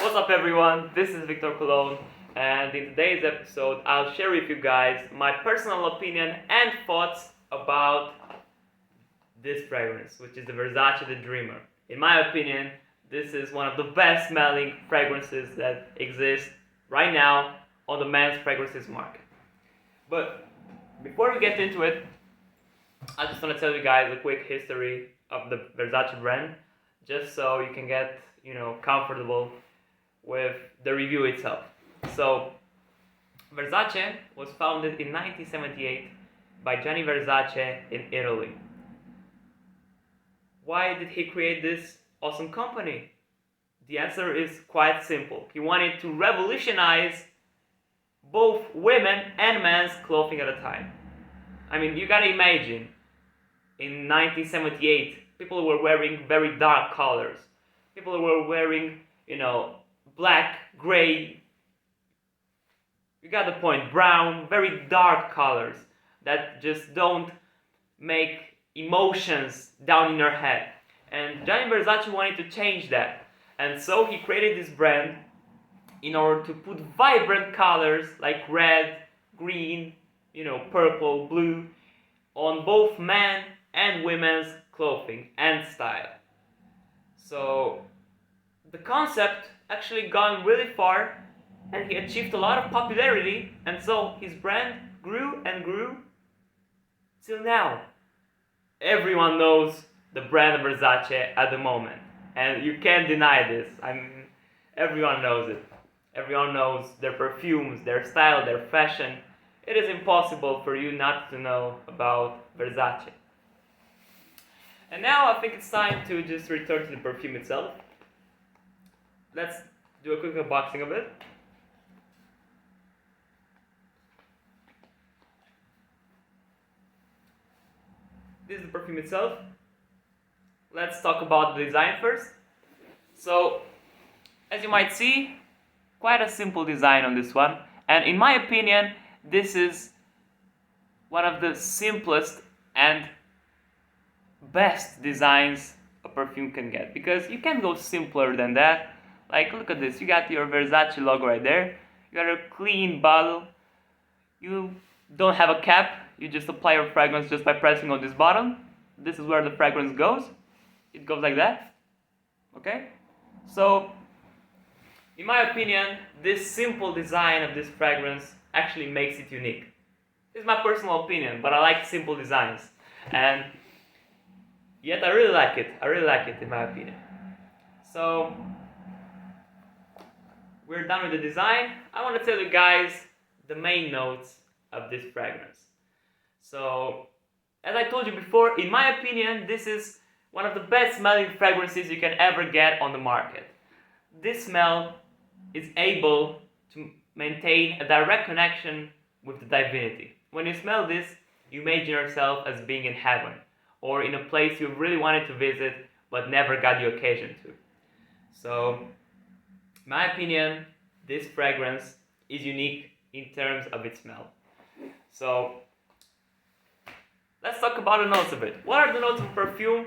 What's up everyone, this is Victor Cologne, and in today's episode I'll share with you guys my personal opinion and thoughts about this fragrance, which is the Versace The Dreamer. In my opinion, this is one of the best smelling fragrances that exist right now on the men's fragrances market. But before we get into it, I just want to tell you guys a quick history of the Versace brand, just so you can get, comfortable with the review itself. So, Versace was founded in 1978 by Gianni Versace in Italy. Why did he create this awesome company? The answer is quite simple. He wanted to revolutionize both women and men's clothing at a time. I mean, you gotta imagine, in 1978, people were wearing very dark colors. People were wearing, black, gray, you got the point, brown, very dark colors that just don't make emotions down in your head. And Gianni Versace wanted to change that. And so he created this brand in order to put vibrant colors like red, green, purple, blue on both men and women's clothing and style. So the concept actually gone really far, and he achieved a lot of popularity, and so his brand grew and grew till now. Everyone knows the brand Versace at the moment, and you can't deny this. Everyone knows it. Everyone knows their perfumes, their style, their fashion. It is impossible for you not to know about Versace. And now I think it's time to just return to the perfume itself. Let's do a quick unboxing of it. This is the perfume itself. Let's talk about the design first. So, as you might see, quite a simple design on this one. And in my opinion, this is one of the simplest and best designs a perfume can get, because you can't go simpler than that. Like, look at this, you got your Versace logo right there, you got a clean bottle, you don't have a cap, you just apply your fragrance just by pressing on this button. This is where the fragrance goes. It goes like that, okay? So, in my opinion, this simple design of this fragrance actually makes it unique. It's my personal opinion, but I like simple designs. And yet I really like it in my opinion. So, we're done with the design. I want to tell you guys the main notes of this fragrance. So, as I told you before, in my opinion, this is one of the best smelling fragrances you can ever get on the market. This smell is able to maintain a direct connection with the divinity. When you smell this, you imagine yourself as being in heaven, or in a place you really wanted to visit but never got the occasion to. So, in my opinion, this fragrance is unique in terms of its smell. So, let's talk about the notes of it. What are the notes of perfume?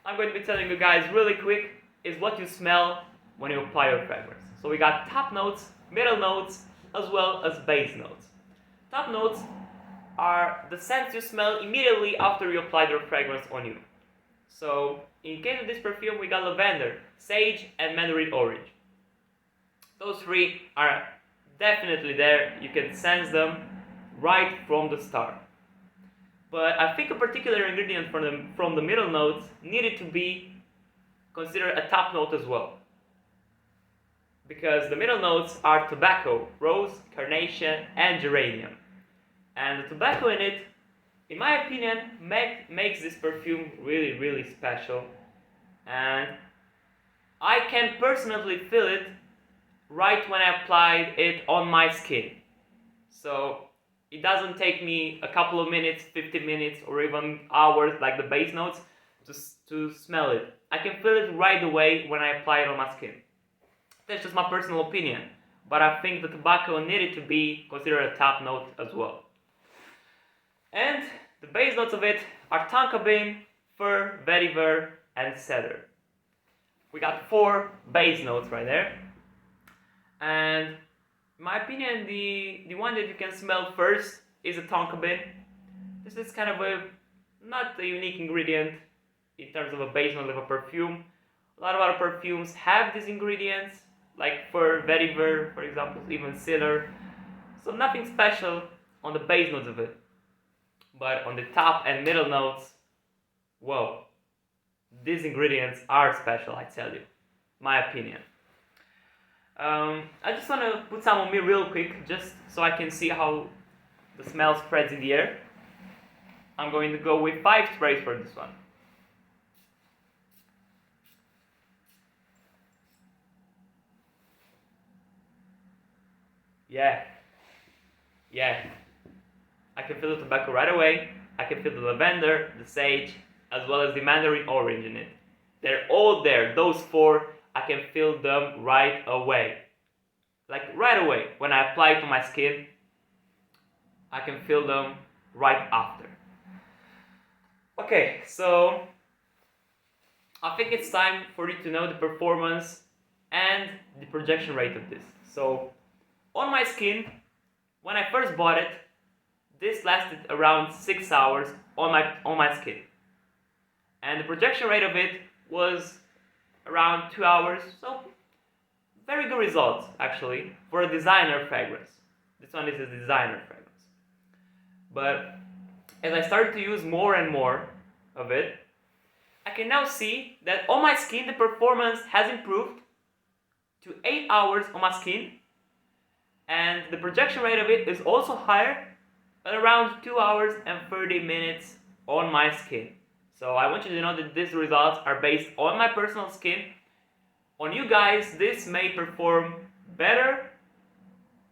I'm going to be telling you guys really quick is what you smell when you apply your fragrance. So we got top notes, middle notes, as well as base notes. Top notes are the scents you smell immediately after you apply your fragrance on you. So, in case of this perfume, we got lavender, sage, and mandarin orange. Those three are definitely there. You can sense them right from the start. But I think a particular ingredient from the middle notes needed to be considered a top note as well. Because the middle notes are tobacco, rose, carnation, and geranium. And the tobacco in it, in my opinion, makes this perfume really, really special. And I can personally feel it right when I applied it on my skin. So it doesn't take me a couple of minutes, 15 minutes, or even hours like the base notes to smell it. I can feel it right away when I apply it on my skin. That's just my personal opinion, but I think the tobacco needed to be considered a top note as well. And the base notes of it are tonka bean, fir, vetiver, and cedar. We got 4 base notes right there. And in my opinion, the one that you can smell first is a tonka bean. This is kind of a not a unique ingredient in terms of a base note of a perfume. A lot of other perfumes have these ingredients, like fir, vetiver, for example, even cedar. So nothing special on the base notes of it. But on the top and middle notes, whoa, these ingredients are special, I tell you. My opinion. I just want to put some on me real quick, just so I can see how the smell spreads in the air. I'm going to go with 5 sprays for this one. Yeah. I can feel the tobacco right away. I can feel the lavender, the sage, as well as the mandarin orange in it. They're all there. Those 4, I can feel them right away. Like right away. When I apply it to my skin, I can feel them right after. Okay, so I think it's time for you to know the performance and the projection rate of this. So on my skin, when I first bought it, this lasted around 6 hours on my skin. And the projection rate of it was around 2 hours, so very good results actually for a designer fragrance. This one is a designer fragrance. But as I started to use more and more of it, I can now see that on my skin the performance has improved to 8 hours on my skin, and the projection rate of it is also higher at around 2 hours and 30 minutes on my skin. So I want you to know that these results are based on my personal skin. On you guys, this may perform better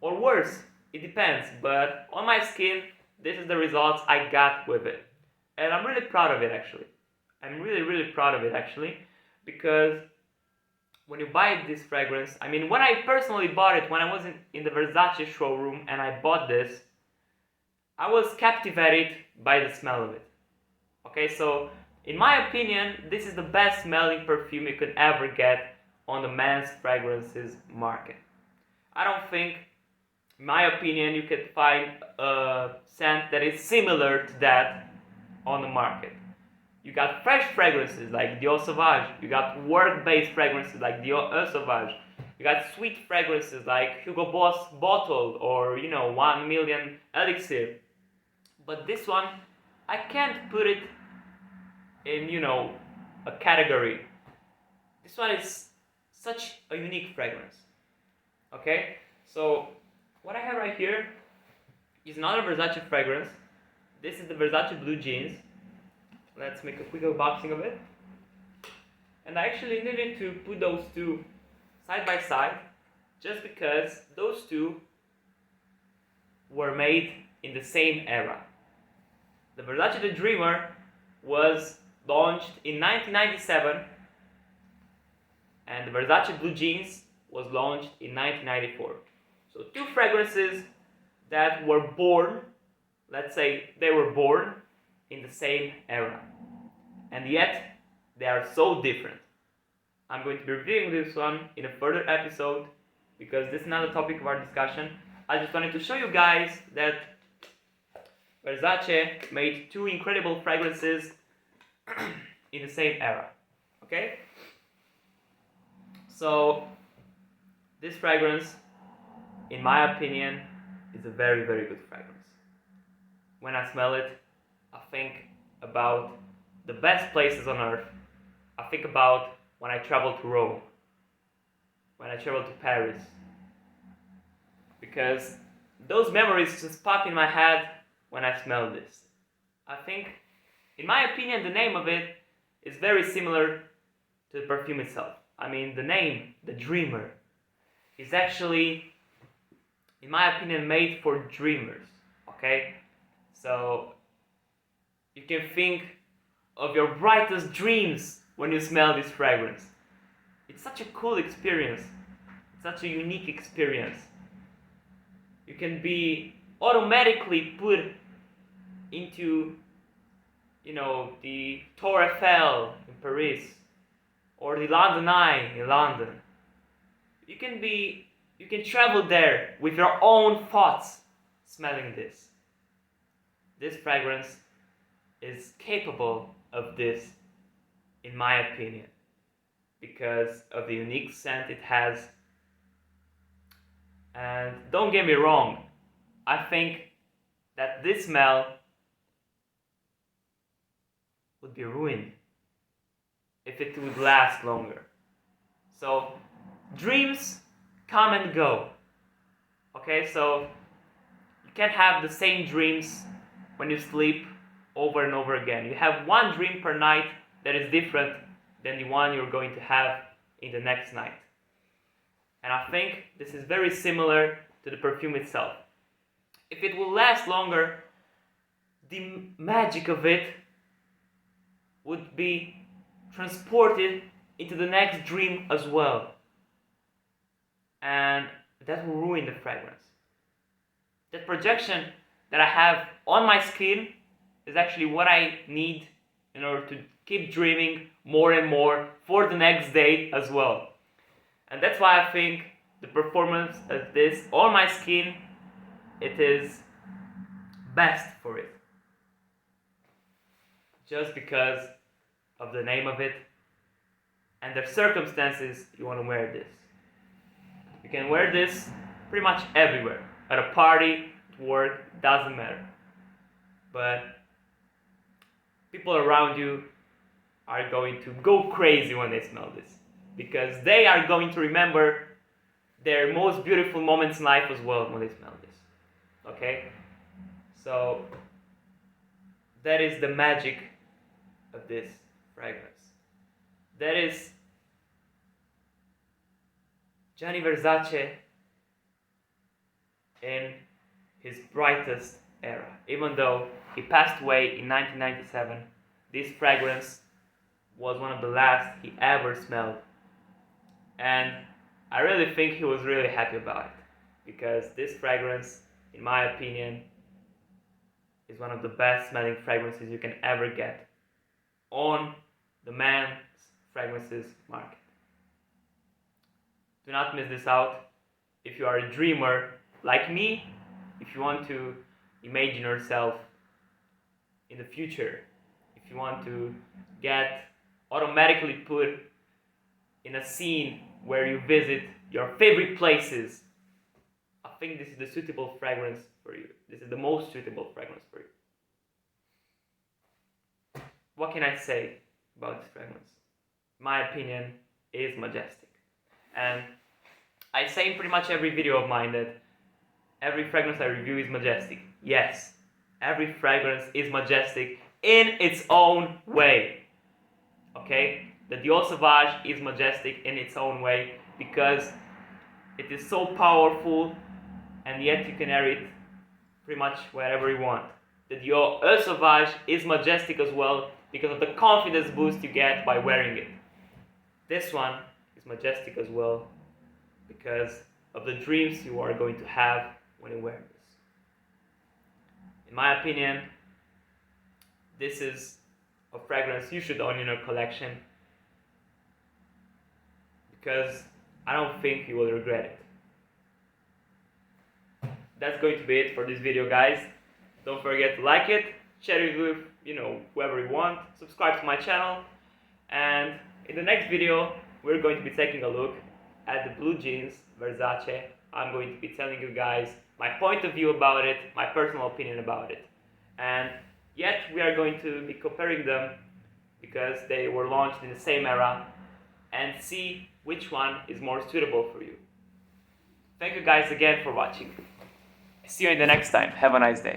or worse. It depends. But on my skin, this is the results I got with it. And I'm really proud of it actually. I'm really proud of it actually. Because when you buy this fragrance, I mean when I personally bought it, when I was in the Versace showroom and I bought this, I was captivated by the smell of it. Okay, so in my opinion, this is the best smelling perfume you could ever get on the men's fragrances market. I don't think, in my opinion, you could find a scent that is similar to that on the market. You got fresh fragrances like Dior Sauvage, you got work-based fragrances like Dior Sauvage, you got sweet fragrances like Hugo Boss Bottled or 1 Million Elixir. But this one, I can't put it in, a category. This one is such a unique fragrance. Okay? So, what I have right here is not a Versace fragrance. This is the Versace Blue Jeans. Let's make a quick unboxing of it. And I actually needed to put those two side by side just because those two were made in the same era. The Versace The Dreamer was launched in 1997 and the Versace Blue Jeans was launched in 1994. So 2 fragrances that were born, let's say they were born in the same era. And yet, they are so different. I'm going to be reviewing this one in a further episode because this is not the topic of our discussion. I just wanted to show you guys that Versace made 2 incredible fragrances in the same era. Okay? So, this fragrance, in my opinion, is a very good fragrance. When I smell it, I think about the best places on earth. I think about when I traveled to Rome, when I traveled to Paris. Because those memories just pop in my head when I smell this. I think, in my opinion, the name of it is very similar to the perfume itself. I mean, the name, The Dreamer, is actually, in my opinion, made for dreamers. Okay? So, you can think of your brightest dreams when you smell this fragrance. It's such a cool experience. It's such a unique experience. You can be automatically put into, the Tour Eiffel in Paris or the London Eye in London. You can be you can travel there with your own thoughts smelling this. This fragrance is capable of this, in my opinion, because of the unique scent it has. And don't get me wrong, I think that this smell would be ruined if it would last longer. So dreams come and go. Okay, so you can't have the same dreams when you sleep over and over again. You have one dream per night that is different than the one you're going to have in the next night. And I think this is very similar to the perfume itself. If it will last longer, the magic of it would be transported into the next dream as well. And that will ruin the fragrance. That projection that I have on my skin is actually what I need in order to keep dreaming more and more for the next day as well. And that's why I think the performance of this on my skin, it is best for it. Just because of the name of it and the circumstances you want to wear this. You can wear this pretty much everywhere. At a party, at work, doesn't matter. But people around you are going to go crazy when they smell this, because they are going to remember their most beautiful moments in life as well when they smell this. Okay? So that is the magic of this fragrance. That is Gianni Versace in his brightest era. Even though he passed away in 1997, this fragrance was one of the last he ever smelled. And I really think he was really happy about it, because this fragrance, in my opinion, is one of the best smelling fragrances you can ever get on the men's fragrances market. Do not miss this out. If you are a dreamer like me, if you want to imagine yourself in the future, if you want to get automatically put in a scene where you visit your favorite places, I think this is the suitable fragrance for you. This is the most suitable fragrance for you. What can I say about this fragrance? My opinion is majestic. And I say in pretty much every video of mine that every fragrance I review is majestic. Yes, every fragrance is majestic in its own way. Okay? The Dior Sauvage is majestic in its own way because it is so powerful, and yet you can wear it pretty much wherever you want. The Dior Eau Sauvage is majestic as well because of the confidence boost you get by wearing it. This one is majestic as well because of the dreams you are going to have when you wear this. In my opinion, this is a fragrance you should own in your collection, because I don't think you will regret it. That's going to be it for this video, guys. Don't forget to like it, share it with whoever you want, subscribe to my channel, and in the next video we're going to be taking a look at the blue jeans Versace. I'm going to be telling you guys my point of view about it, my personal opinion about it, and yet we are going to be comparing them because they were launched in the same era, and see which one is more suitable for you. Thank you guys again for watching. See you in the next time. Have a nice day.